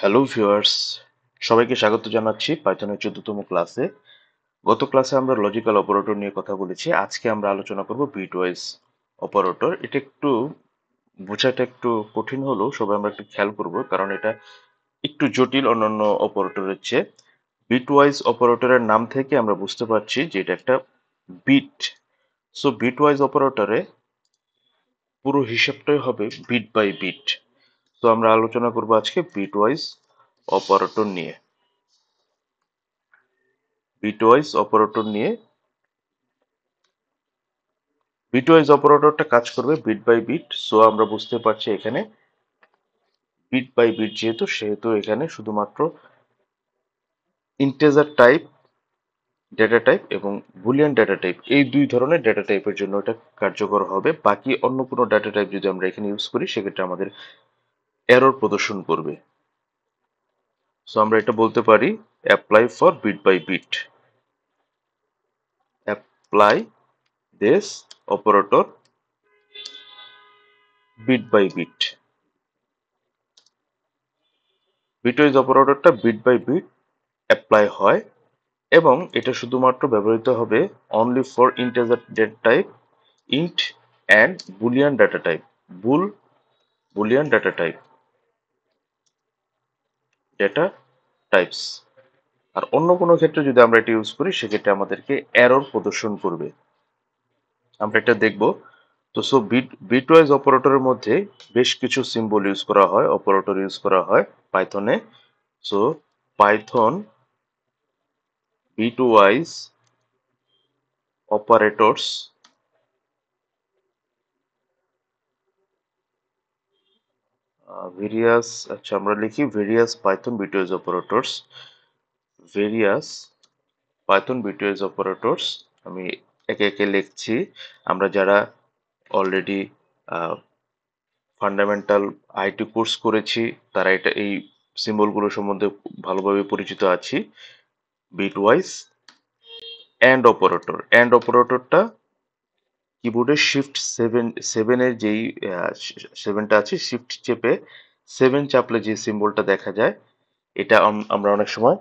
Hello viewers, সবাইকে স্বাগত জানাচ্ছি পাইথনের 14তম ক্লাসে। গত ক্লাসে আমরা লজিক্যাল অপারেটর নিয়ে কথা বলেছি। আজকে আমরা আলোচনা করব বিটওয়াইজ অপারেটর। এটা একটু বোঝাটা একটু কঠিন হলেও সবাই আমরা একটু খেয়াল করব, কারণ এটা একটু জটিল অন্যান্য অপারেটরের চেয়ে। বিটওয়াইজ অপারেটরের নাম থেকে আমরা বুঝতে পারছি যে এটা একটা বিট। সো বিটওয়াইজ অপারেটরে পুরো হিসাবটাই হবে বিট বাই বিট। তো আমরা আলোচনা করব আজকে বিটওয়াইজ অপারেটর নিয়ে। বিটওয়াইজ অপারেটর নিয়ে বিটওয়াইজ অপারেটরটা কাজ করবে বিট বাই বিট। সো আমরা বুঝতে পারছি এখানে বিট বাই বিট সেহেতু এখানে শুধুমাত্র ইন্টিজার টাইপ ডেটা টাইপ এবং বুলিয়ান ডেটা টাইপ, এই দুই ধরনের ডেটা টাইপের জন্য এটা কার্যকর হবে। বাকি অন্য কোনো ডেটা টাইপ যদি আমরা এখানে ইউজ করি সেক্ষেত্রে আমাদের এরর প্রদর্শন করবে। সো আমরা এটা বলতে পারি apply for bit by bit, apply this operator bit by bit. Bitwise অপারেটরটা বিট বাই বিট অ্যাপ্লাই হয় এবং এটা শুধুমাত্র ব্যবহৃত হবে only for integer data type, int and boolean data type, boolean data types. আর অন্য কোনো ক্ষেত্রে যদি আমরা এটা ইউজ করি সেক্ষেত্রে আমাদেরকে এরর প্রদর্শন করবে। আমরা এটা দেখব। তো সো বিটওয়াইজ অপারেটরের মধ্যে বেশ কিছু সিম্বল ইউজ করা হয়, অপারেটর ইউজ করা হয় পাইথনে। So python bitwise operators various, আচ্ছা আমরা লিখি various python bitwise operators, various python bitwise operators. আমি একে একে লিখছি। আমরা যারা অলরেডি ফান্ডামেন্টাল আইটি কোর্স করেছি তারা এই সিম্বলগুলো সম্বন্ধে ভালোভাবে পরিচিত আছি। বিটওয়াইজ অ্যান্ড অপারেটরটা কিবোর্ডে শিফট সেভেনের যেই সেভেনটা আছে, শিফট চেপে সেভেন চাপলে যে সিম্বলটা দেখা যায়, এটা আমরা অনেক সময়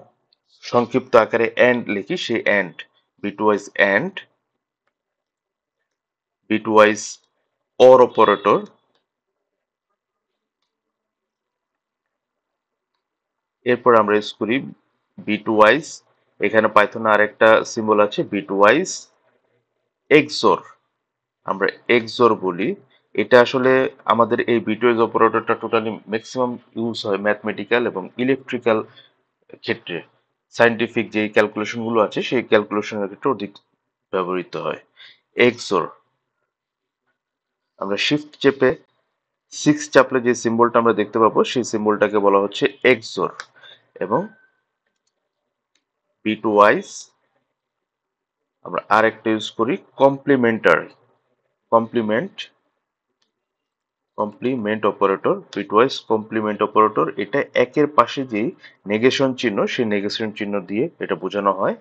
সংক্ষিপ্ত আকারে এন্ড লিখি। সেই and, bitwise and, bitwise or operator, এরপর আমরা ইউজ করি বিটওয়াইজ। এখানে পাইথনে আরেকটা সিম্বল আছে বিটওয়াইজ এক্সর, আমরা এক্সর বলি। এটা আসলে আমাদের এই বিটওয়াইজ অপারেটরটা টোটালি ম্যাক্সিমাম ইউজ হয় ম্যাথমেটিক্যাল এবং ইলেকট্রিক্যাল ক্ষেত্রে। সায়েন্টিফিক যে ক্যালকুলেশন গুলো আছে সেই ক্যালকুলেশনের ক্ষেত্রে অধিক ব্যবহৃত হয় এক্সর। আমরা শিফট চেপে সিক্স চাপলে যে সিম্বলটা আমরা দেখতে পাবো সেই সিম্বলটাকে বলা হচ্ছে এক্সর। এবং বিটওয়াইজ আমরা আরেকটা ইউজ করি complementary, complement complement operator, bitwise complement operator. এটা একের পাশে যে নেগেশন চিহ্ন সেই নেগেশন চিহ্ন দিয়ে এটা বোঝানো হয়।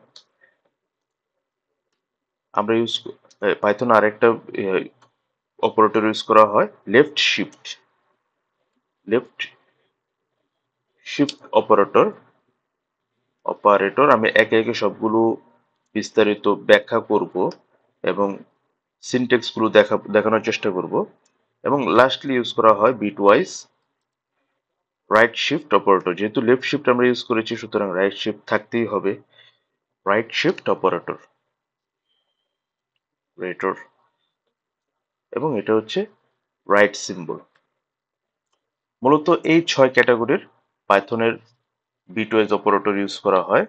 আমরা পাইথন আরেকটা অপারেটর ইউজ করা হয় লেফট শিফট অপারেটর। আমি একে একে সবগুলো বিস্তারিত ব্যাখ্যা করব এবং সিনট্যাক্স গুলো দেখানোর চেষ্টা করব। এবং লাস্টলি ইউজ করা হয় বিটওয়াইজ রাইট শিফট অপারেটর। যেহেতু লেফট শিফট আমরা ইউজ করেছি সুতরাং রাইট শিফট থাকতেই হবে, রাইট শিফট অপারেটর রেটর। এবং এটা হচ্ছে রাইট সিম্বল। মূলত এই 6 ক্যাটাগরির পাইথনের বিটওয়াইজ অপারেটর ইউজ করা হয়।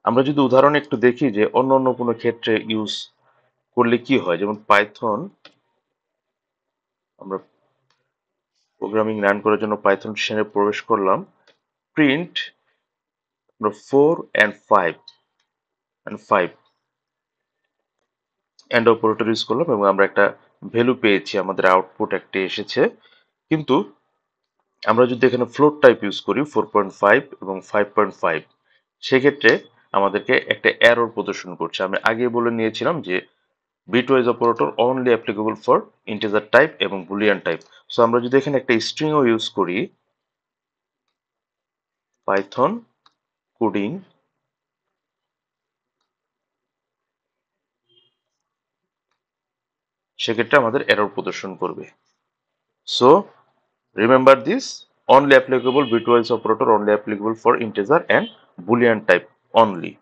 আমরা যদি উদাহরণ একটু দেখি যে অন্য অন্য কোনো ক্ষেত্রে ইউজ করলে কি হয়, যেমন পাইথন, আমরা প্রোগ্রামিং রান করার জন্য পাইথন সেশনে প্রবেশ করলাম। প্রিন্ট আমরা 4 and 5 এন্ড অপারেটর ইউজ করলাম এবং আমরা একটা ভ্যালু পেয়েছি, আমাদের আউটপুট একটা এসেছে। কিন্তু আমরা যদি এখানে ফ্লোট টাইপ ইউজ করি 4.5 এবং 5.5, সেক্ষেত্রে আমাদেরকে একটা এরর প্রদর্শন করছে। আমি আগে বলে নিয়েছিলাম যে bitwise operator only applicable for integer type এবং বুলিয়ান টাইপ। সো আমরা যদি এখানে একটা স্ট্রিংও ইউজ করি, পাইথন কোডিং সেক্ষেত্রে আমাদের এরর প্রদর্শন করবে। So remember this, only applicable bitwise operator, only applicable for integer and boolean type only.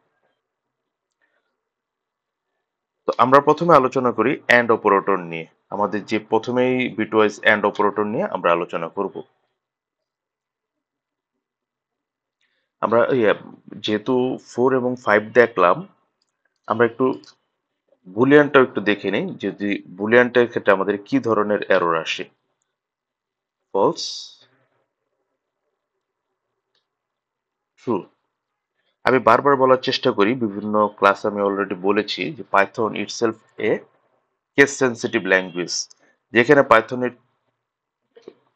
তো আমরা প্রথমে আলোচনা করি এন্ড অপারেটর নিয়ে। আমাদের যে প্রথমেই বিটওয়াইজ এন্ড অপারেটর নিয়ে আমরা আলোচনা করব। আমরা যেহেতু 4 এবং 5 দেখলাম, আমরা একটু বুলিয়ানটাও একটু দেখে নিই, যদি বুলিয়ানটার ক্ষেত্রে আমাদের কি ধরনের এরর আসে। False, true. আমি বারবার বলার চেষ্টা করি, বিভিন্ন ক্লাস আমি অলরেডি বলেছি যে পাইথন ইটসেলফ এ কেস সেনসিটিভ ল্যাঙ্গুয়েজ। যেখানে পাইথনের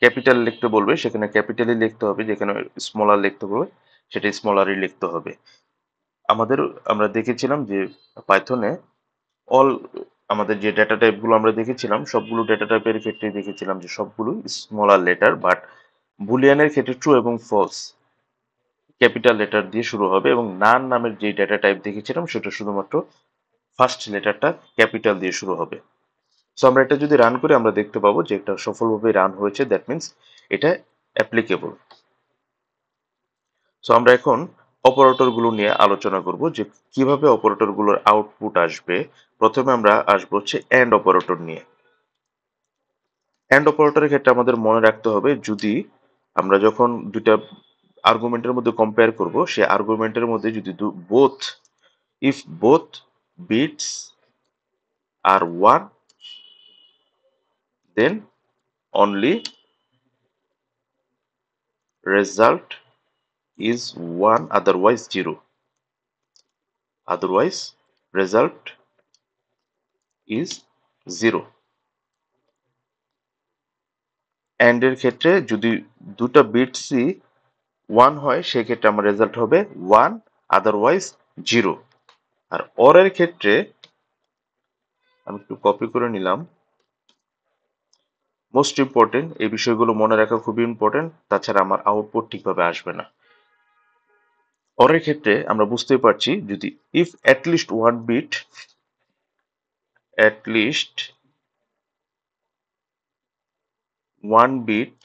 ক্যাপিটাল লিখতে বলবে সেখানে ক্যাপিটালই লিখতে হবে, যেখানে স্মলার লিখতে বলবে সেটা স্মলারই লিখতে হবে। আমরা দেখেছিলাম যে পাইথনে অল আমাদের যে ডেটা টাইপগুলো আমরা দেখেছিলাম সবগুলো ডেটা টাইপের ক্ষেত্রে দেখেছিলাম যে সবগুলো স্মলার লেটার, বাট বুলিয়ানের ক্ষেত্রে ট্রু এবং ফলস ক্যাপিটাল লেটার দিয়ে শুরু হবে, এবং নান নামের যে ডেটা টাইপ দেখেছিলাম সেটা শুধুমাত্র ফার্স্ট লেটারটা ক্যাপিটাল দিয়ে শুরু হবে। সো আমরা এটা যদি রান করি আমরা দেখতে পাবো যে এটা সফলভাবে রান হয়েছে, দ্যাট মিনস এটা অ্যাপ্লিকেবল। সো আমরা এখন অপারেটর গুলো নিয়ে আলোচনা করব যে কিভাবে অপারেটর গুলোর আউটপুট আসবে। প্রথমে আমরা আসবো হচ্ছে এন্ড অপারেটর নিয়ে। এন্ড অপারেটরের ক্ষেত্রে আমাদের মনে রাখতে হবে, যদি আমরা যখন দুইটা আর্গুমেন্টের মধ্যে কম্পেয়ার করব, সে আর্গুমেন্টের মধ্যে যদি both if both bits are one, then only result is one, otherwise zero. Otherwise result is zero. And এর ক্ষেত্রে যদি দুটো বিটসই ওয়ান হয় সেক্ষেত্রে আমার রেজাল্ট হবে ওয়ান, আদারওয়াইজ জিরো। আর অর এর ক্ষেত্রে আমি একটু কপি করে নিলাম, মোস্ট ইম্পর্টেন্ট, এই বিষয়গুলো মনে রাখা খুবই ইম্পর্টেন্ট, তাছাড়া আমার আউটপুট ঠিকভাবে আসবে না। অর এর ক্ষেত্রে আমরা বুঝতেই পারছি, যদি if at least one bit, at least one bit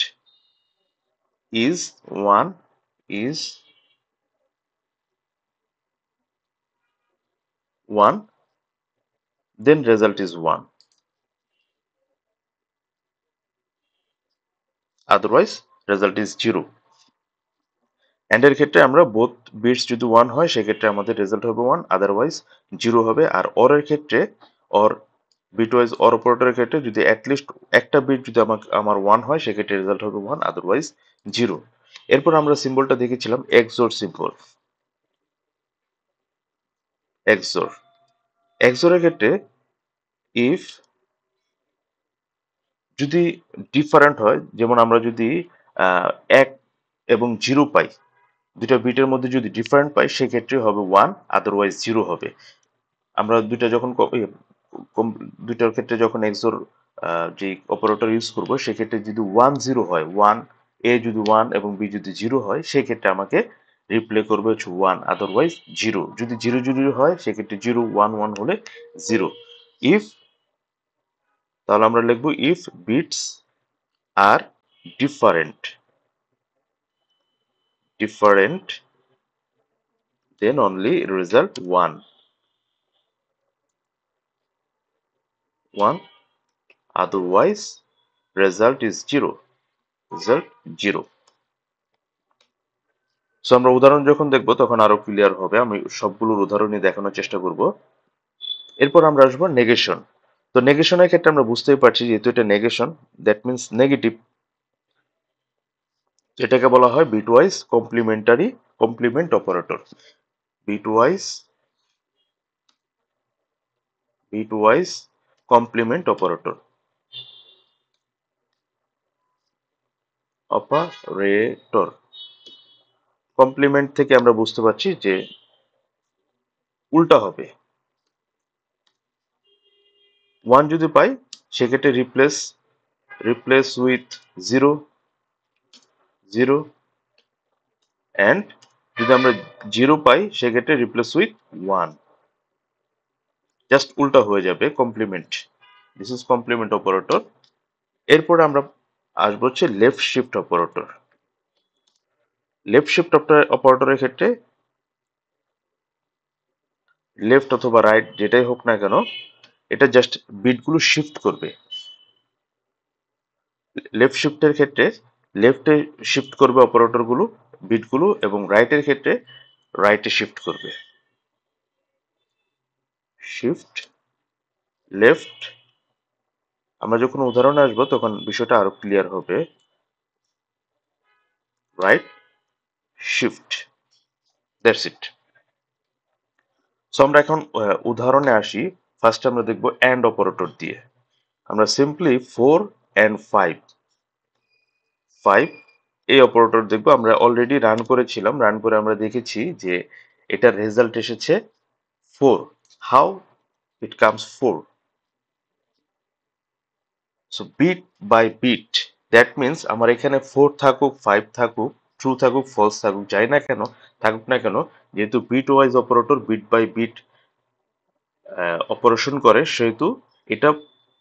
is one, is one, then result is one, otherwise result is zero. And এর ক্ষেত্রে আমরা বোথ বিটস যদি ওয়ান হয় সেক্ষেত্রে আমাদের রেজাল্ট হবে ওয়ান, আদারওয়াইজ জিরো হবে। আর অর এর ক্ষেত্রে, অর বিটওয়াইজ অর অপারেটরের ক্ষেত্রে যদি অ্যাটলিস্ট একটা বিট যদি আমার ওয়ান হয় সেক্ষেত্রে রেজাল্ট হবে ওয়ান, আদারওয়াইজ জিরো। এরপর আমরা সিম্বলটা দেখেছিলাম এক্সোর সিম্বল। এক্সোর, এক্সোরের ক্ষেত্রে ইফ যদি ডিফারেন্ট হয়, যেমন আমরা যদি এক এবং জিরো পাই, দুটা বিটের মধ্যে যদি ডিফারেন্ট পাই সেক্ষেত্রে হবে ওয়ান, আদারওয়াইজ জিরো হবে। আমরা দুইটা যখন দুইটার ক্ষেত্রে যখন এক্সোর যে অপারেটর ইউজ করব সেক্ষেত্রে যদি ওয়ান জিরো হয়, ওয়ান এ যদি ওয়ান এবং বি যদি জিরো হয় সেক্ষেত্রে আমাকে রিপ্লে করবে হচ্ছে ওয়ান, আদারওয়াইজ জিরো। যদি জিরো জিরো হয় সেক্ষেত্রে জিরো, ওয়ান ওয়ান হলে জিরো। ইফ, তাহলে আমরা লিখবো if bits are different, different then only result one, one, otherwise result is zero, result zero. So আমরা উদাহরণ যখন দেখবো তখন আরো ক্লিয়ার হবে, আমি সবগুলোর উদাহরণই দেখানোর চেষ্টা করব। এরপর আমরা আসবো নেগেশন। তো নেগেশনের ক্ষেত্রে আমরা বুঝতেই পারছি যেহেতু এটা নেগেশন, দ্যাট মিনস নেগেটিভ, এটাকে বলা হয় bitwise complementary complement operator. Bitwise, bitwise complement operator, operator. Complement থেকে আমরা বুঝতে পারছি যে উল্টা হবে। ওয়ান যদি পাই সেক্ষেত্রে replace, replace with zero, zero, and যদি আমরা 0 পাই সেক্ষেত্রে রিপ্লেস উইথ 1, জাস্ট উল্টা হয়ে যাবে, complement. This is complement operator. এরপরে আমরা আসবো হচ্ছে left shift operator. Left shift অপারেটরের ক্ষেত্রে লেফট অথবা রাইট যেটাই হোক না কেন, এটা জাস্ট বিটগুলো শিফট করবে। লেফট শিফটের ক্ষেত্রে লেফটে শিফট করবে অপারেটরগুলো, বিটগুলো, এবং রাইটের ক্ষেত্রে রাইটে শিফট করবে। Shift left. আমরা যখন উদাহরণে আসবো তখন বিষয়টা আরো ক্লিয়ার হবে। Right shift, that's it. So আমরা এখন উদাহরণে আসি। ফার্স্ট আমরা দেখবো অ্যান্ড অপারেটর দিয়ে। আমরা সিম্পলি 4 অ্যান্ড 5 5 এই অপারেটর দেখবো। আমরা অলরেডি রান করেছিলাম, রান করে আমরা দেখেছি যে এটার রেজাল্ট এসেছে 4। How it comes 4? So bit by bit, that means আমার এখানে 4 থাকুক, 5 থাকুক, ট্রু থাকুক, ফলস থাকুক, যাই না কেন থাকুক না কেন, যেহেতু bitwise operator bit by bit operation করে, সেহেতু এটা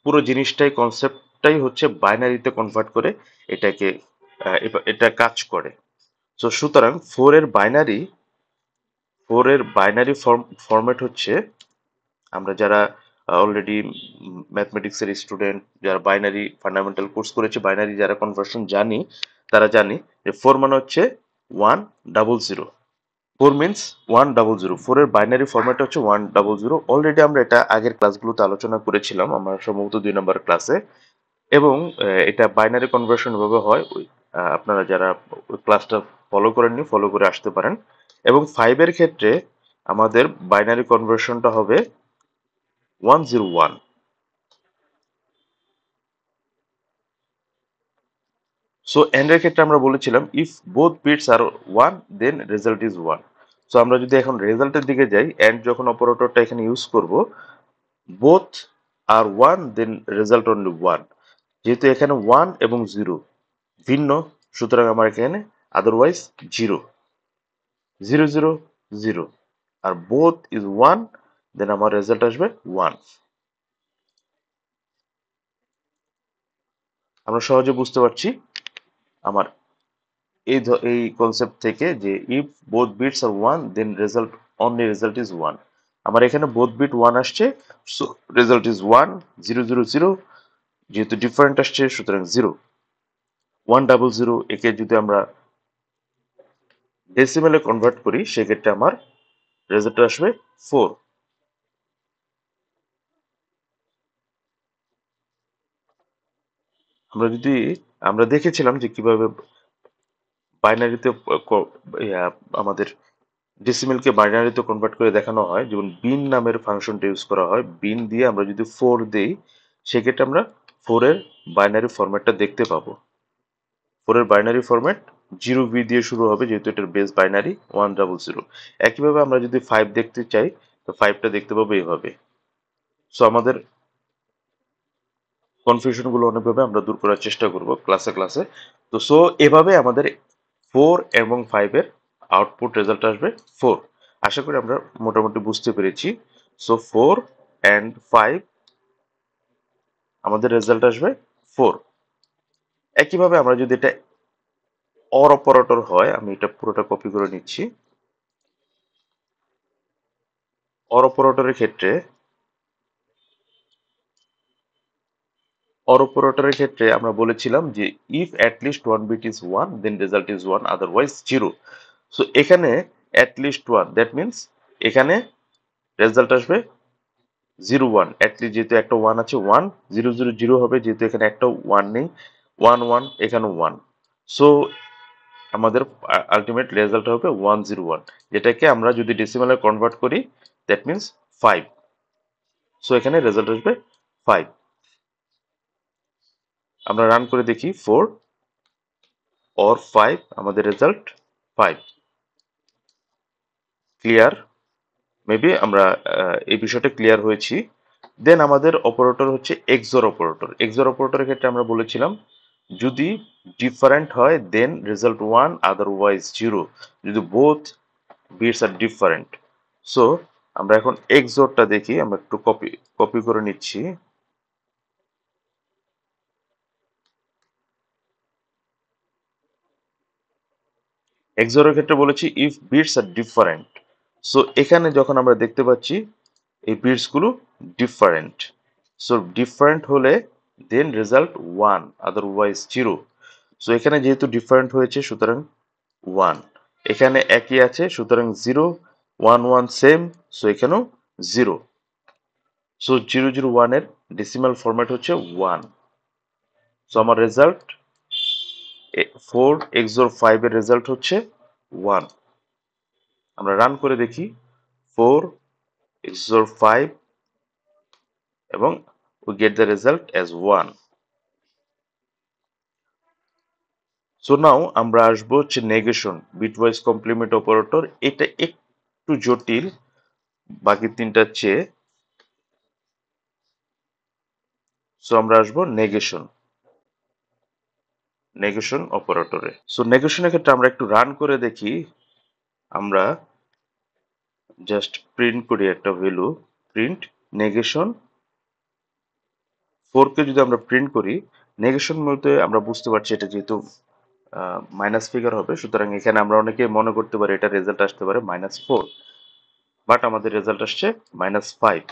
পুরো জিনিসটাই, কনসেপ্টটাই হচ্ছে বাইনারিতে কনভার্ট করে এটাকে এটা কাজ করে। তো সুতরাং 4 এর বাইনারি ফরম্যাট হচ্ছে, আমরা যারা অলরেডি ম্যাথমেটিক্সের স্টুডেন্ট, যারা বাইনারি ফান্ডামেন্টাল কোর্স করেছে, বাইনারি যারা কনভার্সন জানি, তারা জানি যে 4 মানে হচ্ছে 100। 4 মিনস 100। 4 এর বাইনারি ফরম্যাট হচ্ছে 100। অলরেডি আমরা এটা আগের ক্লাসগুলোতে আলোচনা করেছিলাম, আমার সম্ভবত 2 নম্বর ক্লাসে। এবং এটা বাইনারি কনভার্সন ভাবে হয়। আপনারা যারা ওই ক্লাসটা ফলো করেননি, ফলো করে আসতে পারেন। এবং 5 এর ক্ষেত্রে আমাদের বাইনারি কনভার্সনটা হবে 101। সো এন্ড এর ক্ষেত্রে আমরা বলেছিলাম if both bits are 1 then result is 1। So আমরা যদি এখন রেজাল্টের দিকে যাই, এন্ড যখন অপারেটরটা এখানে ইউজ করব, বোথ আর 1 দেন রেজাল্ট অনলি 1। যেহেতু এখানে 1 এবং 0 ভিন্ন, সুতরাং আমার এখানে আদারওয়াইজ 0, 0 0 0। আর বোথ ইজ 1, দেন আমার রেজাল্ট আসবে 1। আমরা সহজে বুঝতে পারছি আমার এই কনসেপ্ট থেকে যে if both bits are 1 then result only result is 1। আমার এখানে বোথ বিট 1 আসছে, সো রেজাল্ট ইজ 1। 0 0 0 যেহেতু ডিফারেন্ট আসছে, সুতরাং 0। 100, একে যদি আমরা ডেসিমেলে কনভার্ট করি সেক্ষেত্রে আমার রেজাল্ট আসবে 4। আমরা দেখেছিলাম যে কিভাবে বাইনারিতে আমাদের ডেসিমেলকে বাইনারিতে কনভার্ট করে দেখানো হয়। যেমন বিন নামের ফাংশনটা ইউজ করা হয়। বিন দিয়ে আমরা যদি 4 দেই, সেক্ষেত্রে আমরা 4 এর বাইনারি ফরম্যাটটা দেখতে পাবো। 4 এর বাইনারি ফরম্যাট 0v দিয়ে শুরু হবে, যেহেতু এটার বেস বাইনারি 100। একইভাবে আমরা যদি 5 দেখতে চাই, তো 5টা দেখতে পাবো এইভাবে। সো আমাদের কনফিউশন গুলো অনেকভাবে আমরা দূর করার চেষ্টা করব ক্লাসে ক্লাসে। তো সো এভাবে আমাদের 4 এবং 5 এর আউটপুট রেজাল্ট আসবে 4। আশা করি আমরা মোটামুটি বুঝতে পেরেছি। সো 4 অ্যান্ড 5 আমাদের রেজাল্ট আসবে 4। একইভাবে আমরা যদি এটা অর অপারেটর হয়, আমি এটা পুরোটা কপি করে নিচ্ছি। অর অপারেটরের ক্ষেত্রে আমরা বলেছিলাম যে if at least one bit is 1 then result is 1, otherwise 0। So এখানে অ্যাটলিস্ট 1, দ্যাট মিনস এখানে রেজাল্ট আসবে 0 1। অ্যাটলিস্ট যেহেতু একটা 1 আছে, 1 0 0 0 হবে, যেহেতু এখানে একটা 1 নেই। 1 1, এখানে 1। সো আমাদের আলটিমেট রেজাল্ট হবে 101, যেটাকে আমরা যদি ডেসিমালে কনভার্ট করি, দ্যাট মিনস 5। সো এখানে রেজাল্ট আসবে 5। আমরা রান করে দেখি 4 অর 5, আমাদের রেজাল্ট 5। ক্লিয়ার? মেবি আমরা এই বিষয়টা ক্লিয়ার হয়েছি। দেন আমাদের অপারেটর হচ্ছে এক্সঅর অপারেটর। এক্সঅর অপারেটরের ক্ষেত্রে আমরা বলেছিলাম যদি ডিফারেন্ট হয় দেন রেজাল্ট 1, আদারওয়াইজ 0 যদি both bits are different. So আমরা এখন এক্সোরটা দেখি, আমরা একটু কপি কপি করে নিচ্ছি। এক্সোরের ক্ষেত্রে বলেছি if bits are different. So এখানে যখন আমরা দেখতে পাচ্ছি এই বিটস গুলো ডিফারেন্ট, সো ডিফারেন্ট হলে দেন রেজাল্ট 1, আদারওয়াইজ 0। সো এখানে যেহেতু ডিফারেন্ট হয়েছে সুতরাং 1, এখানে একই আছে সুতরাং 0, 1 1 সেম, সো এখানেও 0। সো 001 এর ডেসিমাল ফরম্যাট হচ্ছে 1। সো আমার রেজাল্ট 4 XOR 5 এর রেজাল্ট হচ্ছে 1। আমরা রান করে দেখি 4 XOR 5 এবং we get the result as 1. So now আমরা আসবো হচ্ছে নেগেশন, বিটওয়াইজ কমপ্লিমেন্ট অপারেটর। এটা একটু জটিল বাকি তিনটার চেয়ে। সো আমরা আসবো নেগেশন, নেগেশন অপারেটরে। সো নেগেশনের ক্ষেত্রে আমরা একটু রান করে দেখি। আমরা জাস্ট প্রিন্ট করি একটা ভ্যালু, প্রিন্ট নেগেশন 4 কে যদি আমরা প্রিন্ট করি, নেগেশন বলতে আমরা বুঝতে পারছি এটা যেহেতু মাইনাস ফিগার হবে, সুতরাং এখানে আমরা অনেকে মনে করতে পারি এটা রেজাল্ট আসতে পারে -4, বাট আমাদের রেজাল্ট আসছে -5।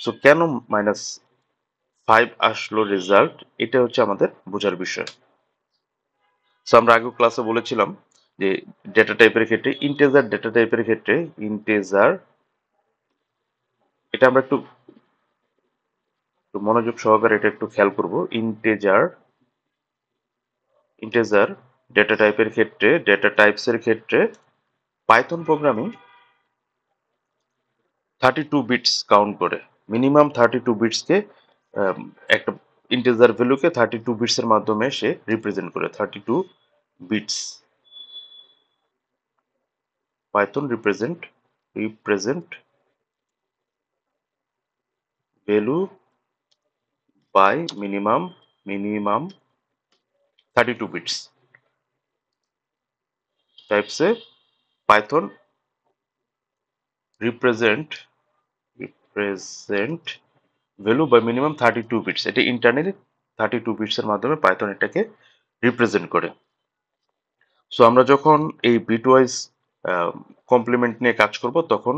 সো কেন -5 আসলো রেজাল্ট, এটা হচ্ছে আমাদের বোঝার বিষয়। সো আমরা আগের ক্লাসে বলেছিলাম যে ডেটা টাইপের ক্ষেত্রে, ইন্টেজার ডেটা টাইপের ক্ষেত্রে ইন্টেজার, এটা আমরা একটু মনোযোগ সহকারে এটা একটু খেয়াল করব। ইন্টেজার ডেটা টাইপের ক্ষেত্রে, ডেটা টাইপসের ক্ষেত্রে পাইথন প্রোগ্রামিং 32 বিটস কাউন্ট করে। মিনিমাম 32 বিটসকে, একটা ইন্টিজার ভ্যালুকে 32 বিটসের মাধ্যমে সে রিপ্রেজেন্ট করে। 32 bits python represent value by minimum 32 bits টাইপসে python represent value by minimum 32 bits, এটা ইন্টারনালি 32 বিটসের মাধ্যমে পাইথন এটাকে রিপ্রেজেন্ট করে। সো আমরা যখন এই বিটওয়াইজ কমপ্লিমেন্ট নিয়ে কাজ করব, তখন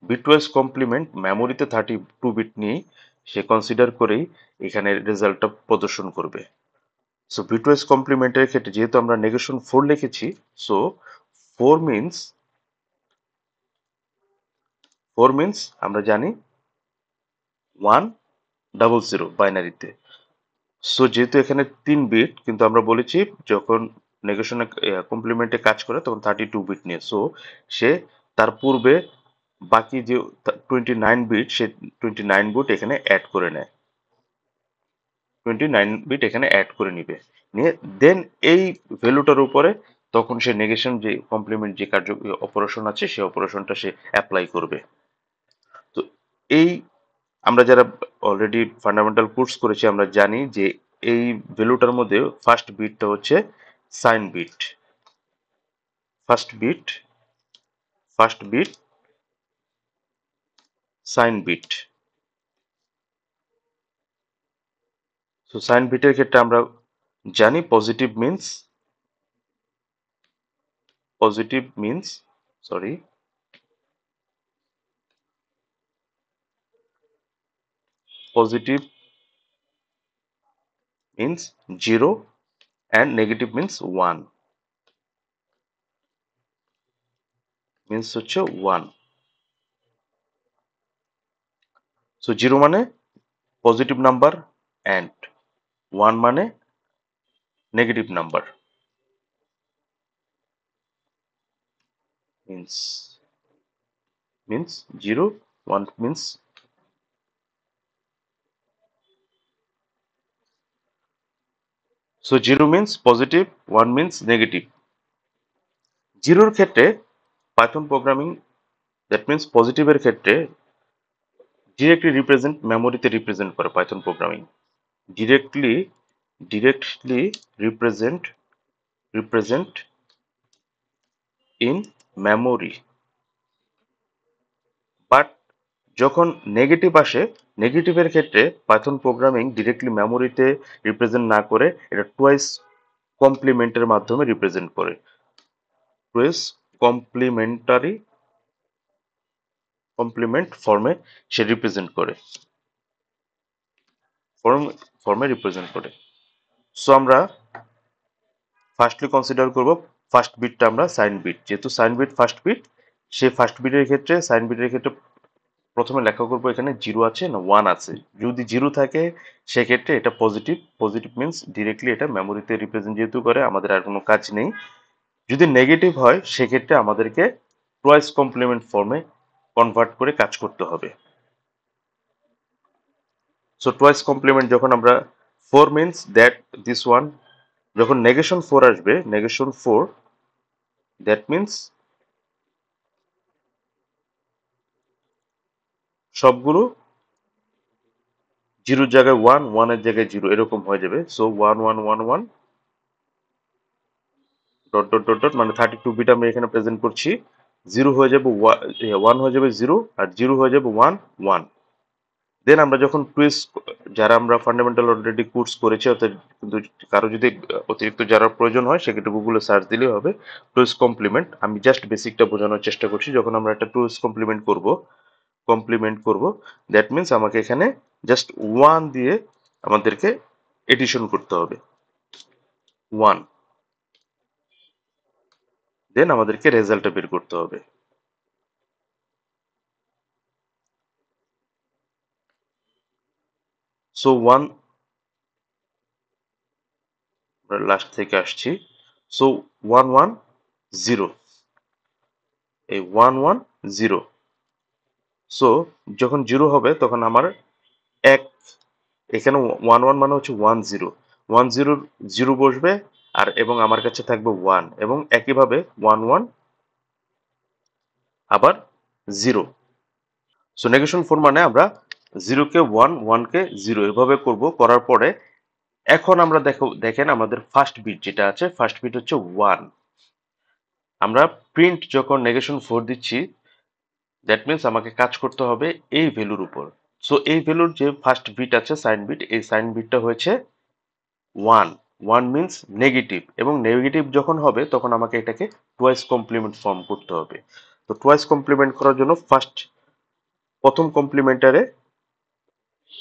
বিটওয়াইজ কমপ্লিমেন্ট মেমোরিতে 32 বিট নিয়ে সে কনসিডার করেই এখানে রেজাল্টটা প্রদর্শন করবে। সো বিটওয়াইজ কমপ্লিমেন্টের ক্ষেত্রে যেহেতু আমরা নেগেশন 4 লিখেছি, সো 4 মিনস আমরা জানি 100 বাইনারিতে। সো যেহেতু এখানে 3 বিট, কিন্তু আমরা বলেছি যখন নেগেশনে কমপ্লিমেন্টে কাজ করে তখন 32 বিট নিয়ে। সো সে তার পূর্বে বাকি যে 29 বিট, সে 29 বিট এখানে অ্যাড করে নেয়, 29 বিট এখানে অ্যাড করে নিবে, নিয়ে দেন এই ভ্যালুটার উপরে তখন সে নেগেশন যে কমপ্লিমেন্ট যে কার্য অপারেশন আছে সেই অপারেশনটা সে অ্যাপ্লাই করবে। তো এই আমরা যারা অলরেডি ফান্ডামেন্টাল কোর্স করেছি আমরা জানি যে এই ভ্যালুটার মধ্যে ফার্স্ট বিটটা হচ্ছে sign bit. First bit sign bit. So sign বিটের ক্ষেত্রে আমরা জানি positive means sorry positive means 0 and negative means 1, means হচ্ছে 1। সো 0 মানে পজিটিভ নাম্বার অ্যান্ড 1 মানে negative number. Means 0, 1 means, so 0 means positive, 1 means negative. 0 এর ক্ষেত্রে পাইথন প্রোগ্রামিং, দ্যাট মিনস পজিটিভের ক্ষেত্রে ডিরেক্টলি মেমোরিতে রিপ্রেজেন্ট করে Python programming. Directly directly represent in memory, but যখন negative আসে, নেগেটিভের ক্ষেত্রে পাইথন প্রোগ্রামিং ডিরেক্টলি মেমোরিতে রিপ্রেজেন্ট না করে এটা টুয়াইস কমপ্লিমেন্টের মাধ্যমে রিপ্রেজেন্ট করে। টুয়াইস কমপ্লিমেন্টারি কমপ্লিমেন্ট ফর্মে সে রিপ্রেজেন্ট করে, ফর্মে রিপ্রেজেন্ট করে। সো আমরা ফার্স্টলি কনসিডার করব ফার্স্ট বিটটা আমরা সাইন বিট, যেহেতু সাইন বিট ফার্স্ট বিট, সেই ফার্স্ট বিটের ক্ষেত্রে সাইন বিটের ক্ষেত্রে প্রথমে লেখা করবো এখানে জিরো আছে না ওয়ান আছে। যদি জিরো থাকে সেক্ষেত্রে এটা পজিটিভ, পজিটিভ মিনস ডিরেক্টলি এটা মেমোরিতে রিপ্রেজেন্ট যেহেতু করে আমাদের আর কোনো কাজ নেই। যদি নেগেটিভ হয় সেক্ষেত্রে আমাদেরকে টুয়াইস কমপ্লিমেন্ট ফর্মে কনভার্ট করে কাজ করতে হবে। সো টুয়াইস কমপ্লিমেন্ট যখন আমরা four means that this one, যখন নেগেশন ফোর আসবে, নেগেশন ফোর দ্যাট মিনস সবগুলো জিরোর জায়গায় ওয়ান, ওয়ানের জায়গায় জিরো এরকম হয়ে যাবে। So one one one one dot dot dot dot মানে 32 বিট আমি এখানে প্রেজেন্ট করছি। জিরো হয়ে যাবে ওয়ান হয়ে যাবে জিরো, আর জিরো হয়ে যাবে ওয়ান ওয়ান। দেন আমরা যখন টুইস্ট, যারা আমরা ফান্ডামেন্টাল অলরেডি কোর্স করেছি অর্থাৎ, কিন্তু কারো যদি অতিরিক্ত জানার প্রয়োজন হয় সেক্ষেত্রে গুগলে সার্চ দিলেই হবে টুইস্ট কমপ্লিমেন্ট। আমি জাস্ট বেসিকটা বোঝানোর চেষ্টা করছি। যখন আমরা একটা টুইস্ট কমপ্লিমেন্ট করব দ্যাট মিনস আমাকে এখানে জাস্ট ওয়ান দিয়ে আমাদেরকে এডিশন করতে হবে, ওয়ান। দেন আমাদেরকে রেজাল্টটা বের করতে হবে। সো ওয়ান, লাস্ট থেকে আসছি। সো ওয়ান ওয়ান জিরো, এই ওয়ান ওয়ান জিরো। সো যখন জিরো হবে তখন আমার এক, এখানে ওয়ান ওয়ান মানে হচ্ছে ওয়ান জিরো, ওয়ান জিরোর জিরো বসবে আর এবং আমার কাছে থাকবে ওয়ান, এবং একইভাবে ওয়ান ওয়ান আবার জিরো। সো নেগেশন ফোর মানে আমরা জিরোকে ওয়ান, ওয়ানকে জিরো এভাবে করব। করার পরে এখন আমরা দেখেন আমাদের ফার্স্ট বিট যেটা আছে, ফার্স্ট বিট হচ্ছে ওয়ান। আমরা প্রিন্ট যখন নেগেশন ফোর দিচ্ছি দ্যাট মিনস আমাকে কাজ করতে হবে এই ভ্যালুর উপর। সো এই ভ্যালুর যে ফার্স্ট বিট আছে সাইন বিট, এই সাইন বিটটা হয়েছে ওয়ান। ওয়ান মিনস নেগেটিভ, এবং নেগেটিভ যখন হবে তখন আমাকে এটাকে টুয়াইস কমপ্লিমেন্ট ফর্ম করতে হবে। তো টুয়াইস কমপ্লিমেন্ট করার জন্য প্রথম কমপ্লিমেন্টারে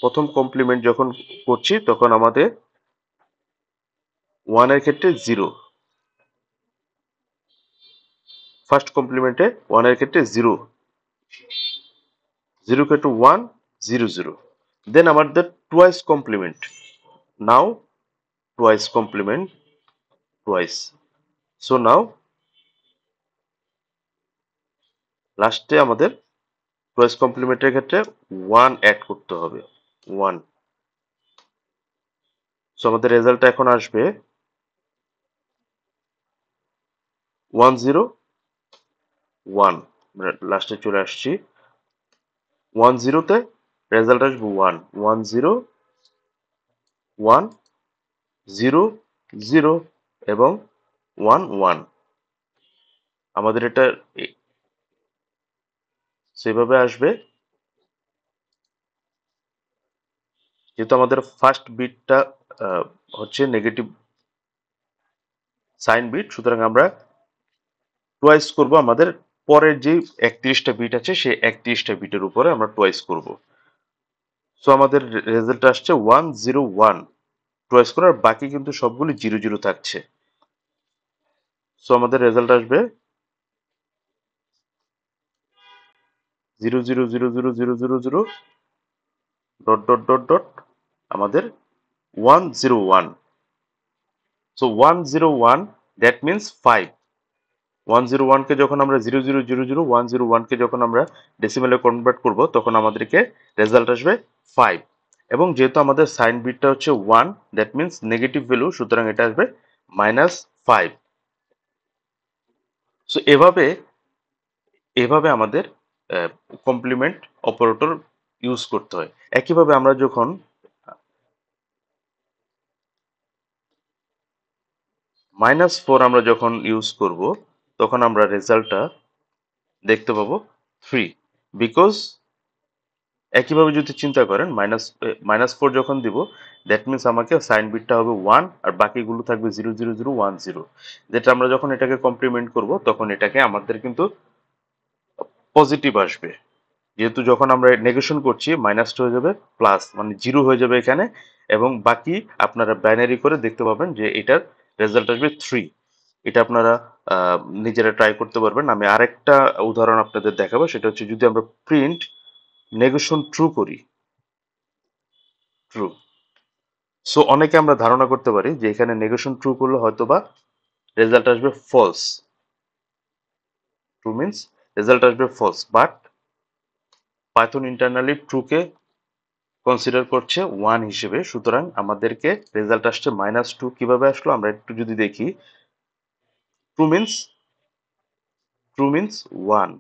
প্রথম কমপ্লিমেন্ট যখন করছি তখন আমাদের ওয়ানের ক্ষেত্রে জিরো, ফার্স্ট কমপ্লিমেন্টে ওয়ানের ক্ষেত্রে জিরো, জিরো ক্ষেত্রে ওয়ান, জিরো জিরো। দেন আমাদের twice complement, now twice complement, twice. So now লাস্টে আমাদের টুয়াইস কমপ্লিমেন্টের ক্ষেত্রে ওয়ান অ্যাড করতে হবে, ওয়ান। সো আমাদের রেজাল্টটা এখন আসবে ওয়ান জিরো ওয়ান। লাস্টে চলে আসছি, ওয়ান জিরোতে রেজাল্ট আসবে one, one zero one, zero zero এবং ওয়ান ওয়ান। আমাদের এটা সেভাবে আসবে। যেহেতু আমাদের ফার্স্ট বিটটা হচ্ছে নেগেটিভ সাইন বিট, সুতরাং আমরা টুয়াইস করব আমাদের পরের যে 31টা বিট আছে সেই 31টা বিটের উপরে আমরা টুয়াইস করব। সো আমাদের রেজাল্ট আসছে ওয়ান জিরো ওয়ান, টুয়াইস করার বাকি কিন্তু সবগুলো জিরো জিরো থাকছে। সো আমাদের রেজাল্ট আসবে zero zero zero zero zero zero zero dot dot dot dot আমাদের one zero one. So one zero one that means five. One zero ওয়ানকে যখন আমরা zero zero zero zero one zero ওয়ানকে যখন আমরা ডেসিমেলে convert করব তখন আমাদেরকে রেজাল্ট আসবে ফাইভ। এবং যেহেতু আমাদের সাইন বিটটা হচ্ছে one, that means negative value, সুতরাং এটা আসবে মাইনাস ফাইভ। সো এভাবে এভাবে আমাদের কমপ্লিমেন্ট অপারেটর ইউজ করতে হয়। একইভাবে আমরা যখন -4 আমরা যখন ইউজ করব তখন আমরা রেজাল্টটা দেখতে পাবো 3, বিকজ একইভাবে যদি চিন্তা করেন -4 যখন দিব, দ্যাট মিন্স আমাকে সাইন বিটটা হবে 1 আর বাকিগুলো থাকবে 0 0 0 1 0, যেটা আমরা যখন এটাকে কমপ্লিমেন্ট করব তখন এটাকে আমাদের কিন্তু পজিটিভ আসবে। যেহেতু যখন আমরা নেগেশন করছি মাইনাসটা হয়ে যাবে প্লাস, মানে 0 হয়ে যাবে এখানে, এবং বাকি আপনারা বাইনারি করে দেখতে পাবেন যে এটার রেজাল্ট আসবে 3। এটা আপনারা নিজেরা ট্রাই করতে পারবেন। আমি আরেকটা উদাহরণ আপনাদের দেখাবো, সেটা হচ্ছে যদি আমরা প্রিন্ট নেগেশন ট্রু করি, ট্রু, সো অনেকে আমরা ধারণা করতে পারি যে এখানে নেগেশন ট্রু করলে হয়তোবা রেজাল্ট আসবে ফলস। ট্রু মিন্স রেজাল্ট আসবে ফলস, বাট পাইথন ইন্টারনালি ট্রুকে কনসিডার করছে 1 হিসেবে, সুতরাং আমাদেরকে রেজাল্ট আসছে -2। কিভাবে আসলো আমরা একটু যদি দেখি, true means true means 1,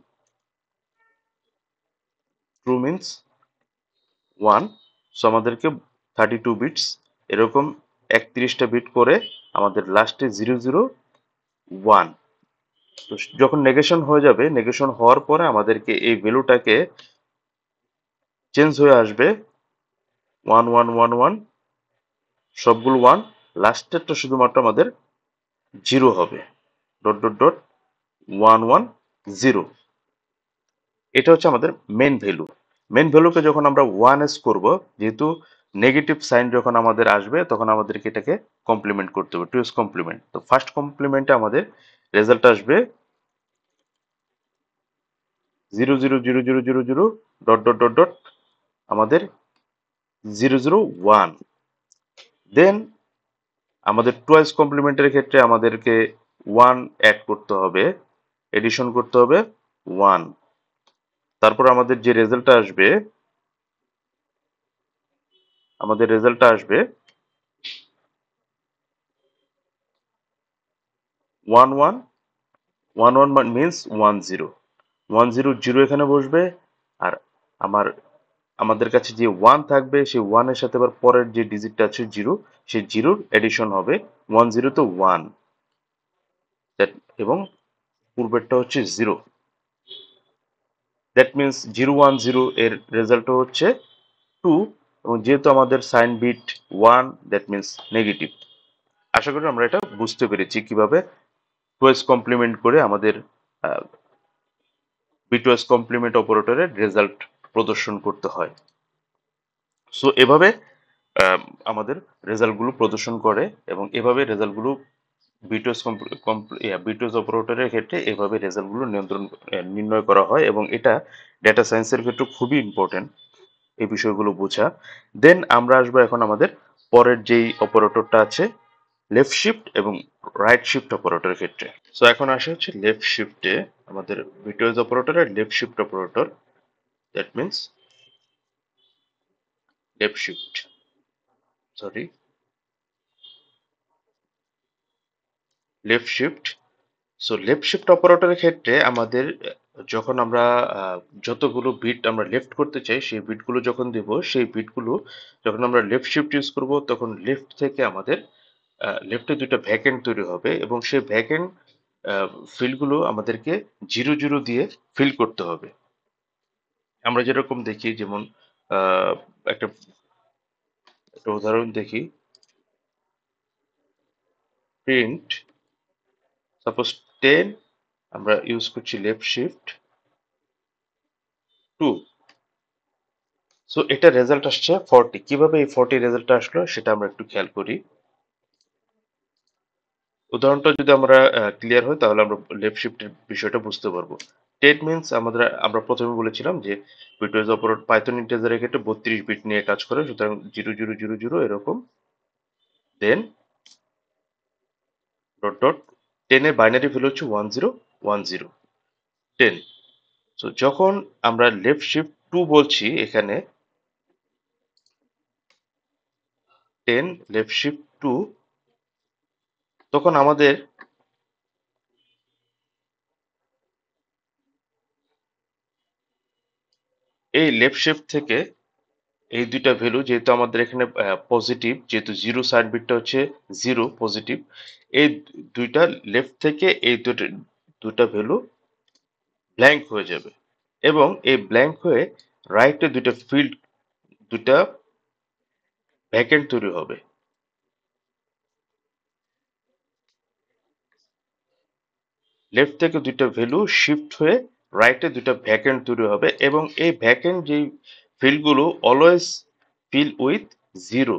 true means 1, so আমাদেরকে 32 বিটস এরকম 31টা বিট করে আমাদের লাস্টে 0 0 1। তো যখন নেগেশন হয়ে যাবে, নেগেশন হওয়ার পরে আমাদেরকে এই ভ্যালুটাকে চেঞ্জ হয়ে আসবে 1 1 1 1, সবগুলো 1, লাস্টেরটা শুধুমাত্র আমাদের 0 হবে, ডট ডট ডট 1 1 0। এটা হচ্ছে আমাদের মেন ভ্যালু। মেন ভ্যালুকে যখন আমরা 1s করব, যেহেতু নেগেটিভ সাইন যখন আমাদের আসবে তখন আমাদেরকে এটাকে কমপ্লিমেন্ট করতে হবে, 2s কমপ্লিমেন্ট। তো ফার্স্ট কমপ্লিমেন্টে আমাদের রেজাল্ট আসবে 0 0 0 0 0 0, ডট ডট ডট ডট আমাদের 0 0 1। দেন আমাদের টুয়াইস কমপ্লিমেন্টের ক্ষেত্রে আমাদেরকে 1 অ্যাড করতে হবে, এডিশন করতে হবে 1। তারপর আমাদের যে রেজাল্টটা আসবে, আমাদের রেজাল্টটা আসবে 1 1 1 1 মিন্স 1 0, 1 0 0 এখানে বসবে, আর আমার আমাদের কাছে যে 1 থাকবে সেই 1 এর সাথে আবার পরের যে ডিজিটটা আছে 0, সেই 0-র এডিশন হবে 1 0 তো 1, এবং পূর্বেরটা হচ্ছে 0, দ্যাট মিন্স 0 1 0 এর রেজাল্ট হচ্ছে 2, এবং যেহেতু আমাদের sign bit 1, that means negative. আশা করি আমরা এটা বুঝতে পেরেছি কিভাবে টুয়েস কমপ্লিমেন্ট করে আমাদের বিটওয়াইজ কমপ্লিমেন্ট অপারেটরের রেজাল্ট প্রদর্শন করতে হয়। সো এভাবে আহ, আমাদের রেজাল্টগুলো প্রদর্শন করে, এবং এভাবে রেজাল্টগুলো বিটওয়েজ বিটওয়েজ অপারেটরের ক্ষেত্রে এভাবে রেজাল্টগুলো নির্ণয় করা হয়, এবং এটা ডেটা সায়েন্সের ক্ষেত্রে খুবই ইম্পর্টেন্ট এই বিষয়গুলো বোঝা। দেন আমরা আসবো এখন আমাদের পরের যেই অপারেটরটা আছে, লেফট শিফট এবং রাইট শিফট অপারেটরের ক্ষেত্রে। সো এখন আসে হচ্ছে লেফট শিফটে, আমাদের বিটওয়েজ অপারেটরের left shift operator, that means left shift, sorry, left shift. So left shift অপারেটরের ক্ষেত্রে আমাদের যখন আমরা যতগুলো বিট আমরা লেফট করতে চাই সেই বিটগুলো যখন দেব, সেই বিটগুলো যখন আমরা লেফট শিফট ইউজ করব তখন লেফট থেকে আমাদের লেফটে দুটো ভ্যাকেন্ট তৈরি হবে, এবং সেই ভ্যাকেন্ট ফিল্ডগুলো আমাদেরকে 0 0 দিয়ে ফিল করতে হবে। আমরা যেরকম দেখি, যেমন আহ, একটা একটা উদাহরণ দেখি, প্রিন্ট সাপোজ 10, আমরা ইউজ করছি লেফট শিফট 2, সো এটা রেজাল্ট আসছে 40। কিভাবে এই 40 রেজাল্ট আসলো সেটা আমরা একটু খেয়াল করি। উদাহরণটা যদি আমরা ক্লিয়ার হয় তাহলে আমরা লেফট শিফটের বিষয়টা বুঝতে পারবো। 10 মিন্স আমরা প্রথমে বলেছিলাম যে বিটওয়েজ অপারেটর পাইথন ইন্টিজারের ক্ষেত্রে 32 বিট নিয়ে কাজ করে, সুতরাং 0 0 0 0 এরকম, দেন ডট ডট 10 এর বাইনারি ভ্যালু হচ্ছে 1 0 1 0 10। সো যখন আমরা লেফট শিফট 2 বলছি এখানে, 10 লেফট শিফট 2, তখন আমাদের এই লেফট শিফট থেকে এই দুইটা ভ্যালু যেহেতু আমাদের এখানে পজিটিভ, যেহেতু জিরো সাইড বিটটা হচ্ছে জিরো পজিটিভ, এই দুইটা লেফট থেকে এই দুটো দুটা ভ্যালু ব্ল্যাঙ্ক হয়ে যাবে এবং এই ব্ল্যাঙ্ক হয়ে রাইটে দুইটা ফিল্ড, দুইটা ভ্যাকেন্ট তৈরি হবে। লেফট থেকে দুইটা ভ্যালু শিফট হয়ে রাইটে দুইটা ভ্যাকেন্ট তৈরি হবে এবং এই ভ্যাকেন্ট যেই ফিল্ডগুলো অলওয়েজ ফিল উইথ জিরো,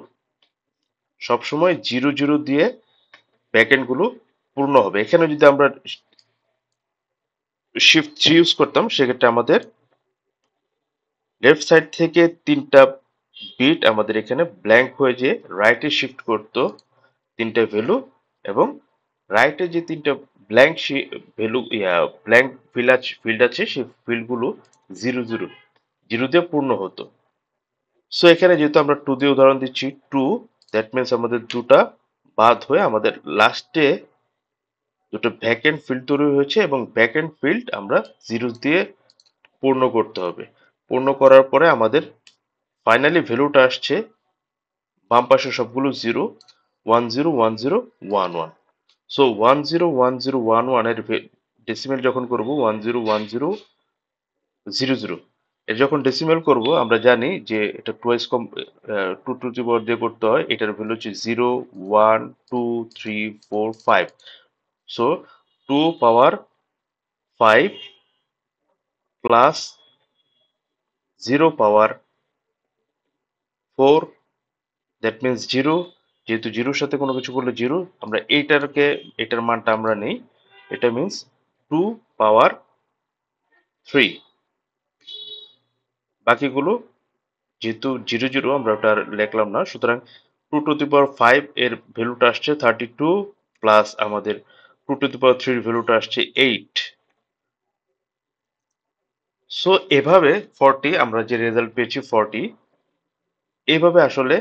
সবসময় জিরো জিরো দিয়ে ভ্যাকেন্ট গুলো পূর্ণ হবে। এখানে যদি আমরা শিফট থ্রি ইউজ করতাম সেক্ষেত্রে আমাদের লেফট সাইড থেকে তিনটা বিট আমাদের এখানে ব্ল্যাঙ্ক হয়ে যে রাইটে শিফট করতো তিনটা ভ্যালু, এবং রাইটে যে তিনটা ব্ল্যাঙ্ক ভ্যালু ব্ল্যাঙ্ক ফিল্ড আছে সেই ফিল্ডগুলো জিরো জিরো জিরো দিয়ে পূর্ণ হতো। সো এখানে যেহেতু আমরা টু দিয়ে উদাহরণ দিচ্ছি, টু দ্যাট মিনস আমাদের দুটা বাদ হয়ে আমাদের লাস্টে দুটো ভ্যাকেন্ট ফিল্ড তৈরি হয়েছে এবং ভ্যাকেন্ট ফিল্ড আমরা জিরো দিয়ে পূর্ণ করতে হবে। পূর্ণ করার পরে আমাদের ফাইনালি ভ্যালুটা আসছে বাম পাশে সবগুলো জিরো, 10 10 11। সো 10 10 11 এর ডেসিমেল যখন করব 10 10 00, এর যখন ডেসিমেল করব আমরা জানি যে এটা টুয়াইস টু টু দি পাওয়ার দিয়ে করতে হয়। এটার ভ্যালু হচ্ছে 0 1 2 3 4 5। So 2 power 5 plus 0 power 4, that means zero. যেহেতু জিরোর সাথে কোনো কিছু করলে জিরো, আমরা এটার মানটা আমরা নেই। এটা মিনস 2 পাওয়ার 3। বাকিগুলো যেহেতু জিরো জিরো আমরা ওটা আর লিখলাম না, সুতরাং 2 টু দি পাওয়ার 5 এর ভ্যালুটা আসছে 32, প্লাস আমাদের 2 টু দি পাওয়ার 3 এর ভ্যালুটা আসছে 8। সো এভাবে 40, আমরা যে রেজাল্ট পেয়েছি 40, এইভাবে আসলে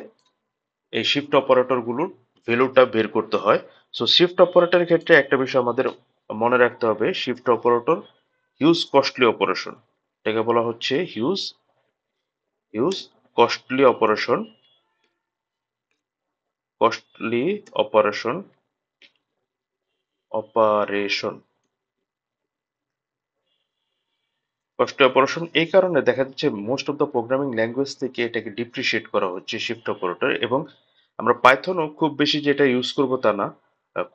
এই শিফট অপারেটর গুলোর ভ্যালুটা বের করতে হয়। সো শিফট অপারেটরের ক্ষেত্রে একটা বিষয় আমাদের মনে রাখতে হবে, shift operator huge costly operation. এটাকে বলা হচ্ছে huge huge costly operation, costly operation operation costly operation এই কারণে দেখা যাচ্ছে most of the programming language থেকে এটাকে ডিপ্রিশিয়েট করা হচ্ছে শিফট অপারেটর। এবং আমরা পাইথনও খুব বেশি যেটা ইউজ করব তা না,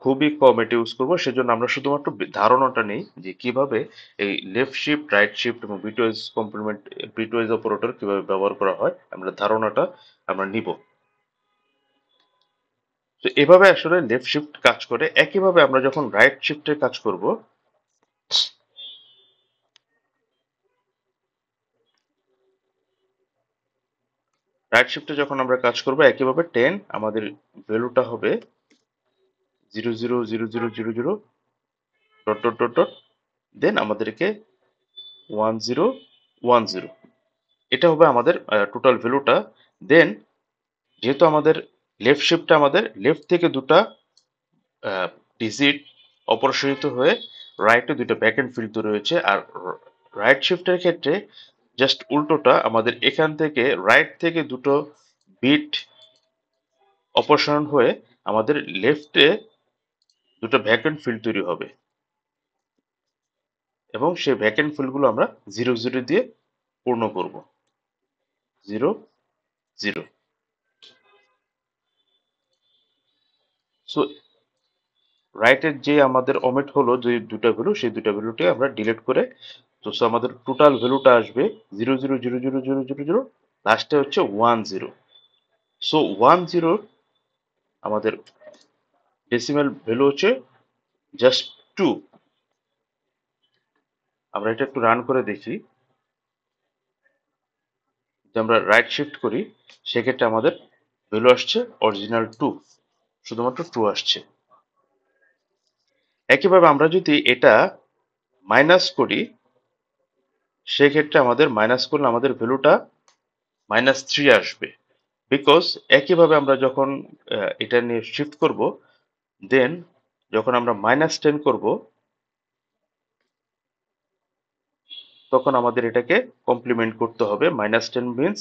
খুবই কম এটা ইউজ করবো। সেজন্য আমরা শুধুমাত্র ধারণাটা নেই যে কিভাবে এই লেফট শিফট, রাইট শিফট এবং বিটওয়াইজ অপারেটর কিভাবে ব্যবহার করা হয়, আমরা ধারণাটা আমরা নিব। তো এভাবে আসলে লেফট শিফট কাজ করে। একইভাবে আমরা যখন রাইট শিফটের কাজ করব, রাইট শিফটে যখন আমরা কাজ করব একইভাবে 10 আমাদের ভ্যালুটা হবে 00 00 00 ডট ডট ডট ডট, দেন আমাদেরকে 10 10। এটা হবে আমাদের টোটাল ভ্যালুটা। দেন যেহেতু আমাদের লেফট শিফটে আমাদের লেফট থেকে দুটা ডিজিট অপসারিত হয়ে রাইটে দুইটা ব্যাকএন্ড ফিল্ড তৈরি হয়েছে, আর রাইট শিফটের ক্ষেত্রে জাস্ট উল্টোটা, আমাদের এখান থেকে রাইট থেকে দুটো বিট অপসারণ হয়ে আমাদের লেফটে দুটো ভ্যাকেন্ট ফিল্ড তৈরি হবে এবং সেই ভ্যাকেন্ট ফিল্ডগুলো আমরা জিরো জিরো দিয়ে পূর্ণ করব। 0 0। সো রাইটের যে আমাদের ওমিট হলো যে দুটা ভ্যালু, সেই দুটা ভ্যালুটি আমরা ডিলিট করে, তো সো আমাদের টোটাল ভ্যালুটা আসবে 00 00 00 0, লাস্টে হচ্ছে 10। সো 10 আমাদের ডেসিমাল ভ্যালু হচ্ছে জাস্ট 2। আমরা এটা একটু রান করে দেখি। যদি আমরা রাইট শিফট করি সেক্ষেত্রে আমাদের ভ্যালু আসছে অরিজিনাল 2, শুধুমাত্র 2 আসছে। একইভাবে আমরা যদি এটা মাইনাস করি সেক্ষেত্রে আমাদের মাইনাস করলে আমাদের ভ্যালুটা -3 আসবে। বিকজ একইভাবে আমরা যখন এটা নিয়ে শিফট করব, দেন যখন আমরা -10 করব তখন আমাদের এটাকে কমপ্লিমেন্ট করতে হবে। -10 মিনস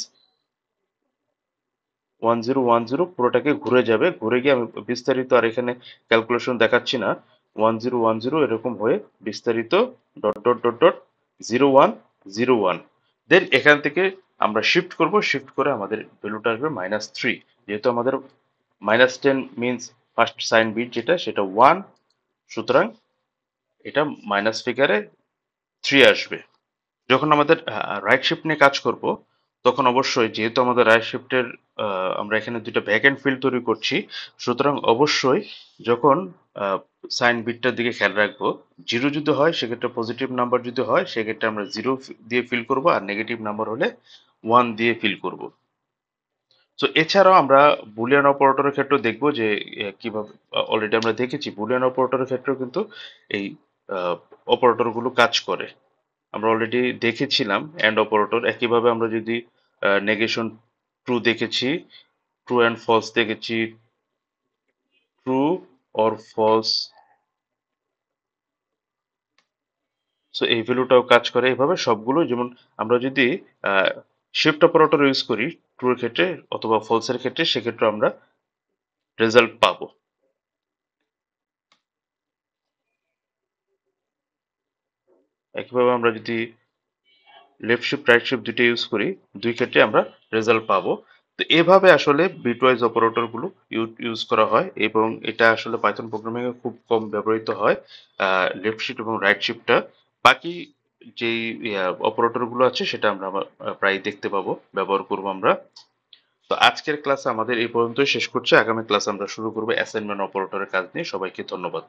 1010 পুরোটাকে ঘুরে যাবে, ঘুরে গিয়ে আমি বিস্তারিত আর এখানে ক্যালকুলেশন দেখাচ্ছি না। 1010 এরকম হয়ে বিস্তারিত ডট ডট ডট ডট 0101, দেন এখান থেকে আমরা শিফট করব, শিফট করে আমাদের ভ্যালুটা আসবে -3। যেহেতু আমাদের -10 মিনস ফার্স্ট সাইন বিট যেটা সেটা 1, সুতরাং এটা মাইনাস ফিগারে 3 আসবে। যখন আমাদের রাইট শিফট নিয়ে কাজ করব, তখন অবশ্যই যেহেতু আমাদের রাইট শিফটের আমরা এখানে দুটো ভ্যাকেন্ট ফিল্ড তৈরি করছি, সুতরাং অবশ্যই যখন সাইন বিটটার দিকে খেয়াল রাখবো, জিরো যদি হয় সেক্ষেত্রে পজিটিভ নাম্বার, যদি হয় সেক্ষেত্রে আমরা জিরো দিয়ে ফিল করব, আর নেগেটিভ নাম্বার হলে 1 দিয়ে ফিল করব। তো এছাড়াও আমরা বুলিয়ান অপারেটরের ক্ষেত্রেও দেখব যে কিভাবে, অলরেডি আমরা দেখেছি বুলিয়ান অপারেটরের ক্ষেত্রেও কিন্তু এই অপারেটর গুলো কাজ করে। আমরা অলরেডি দেখেছিলাম এন্ড অপারেটর, একইভাবে আমরা যদি নেগেশন ট্রু দেখেছি, ট্রু অ্যান্ড ফলস দেখেছি, ট্রু অর ফলস, সো এই ভ্যালুটাও কাজ করে এইভাবে সবগুলো। যেমন আমরা যদি শিফট অপারেটর ইউজ করি ট্রু এর ক্ষেত্রে অথবা ফলস এর ক্ষেত্রে, সেক্ষেত্রে আমরা রেজাল্ট পাবো। একইভাবে আমরা যদি লেফট শিফট রাইট শিফট দুটো ইউজ করি, দুই ক্ষেত্রে আমরা রেজাল্ট পাবো। তো এভাবে আসলে বিটওয়াইজ অপারেটর গুলো ইউজ করা হয়, এবং এটা আসলে পাইথন প্রোগ্রামিং এ খুব কম ব্যবহৃত হয়, লেফট শিফট এবং রাইট শিফটটা। বাকি যেই অপারেটর গুলো আছে সেটা আমরা প্রায় দেখতে পাবো, ব্যবহার করব আমরা। তো আজকের ক্লাস আমাদের এই পর্যন্তই শেষ করছি, আগামী ক্লাস আমরা শুরু করবো অ্যাসাইনমেন্ট অপারেটরের কাজ নিয়ে। সবাইকে ধন্যবাদ।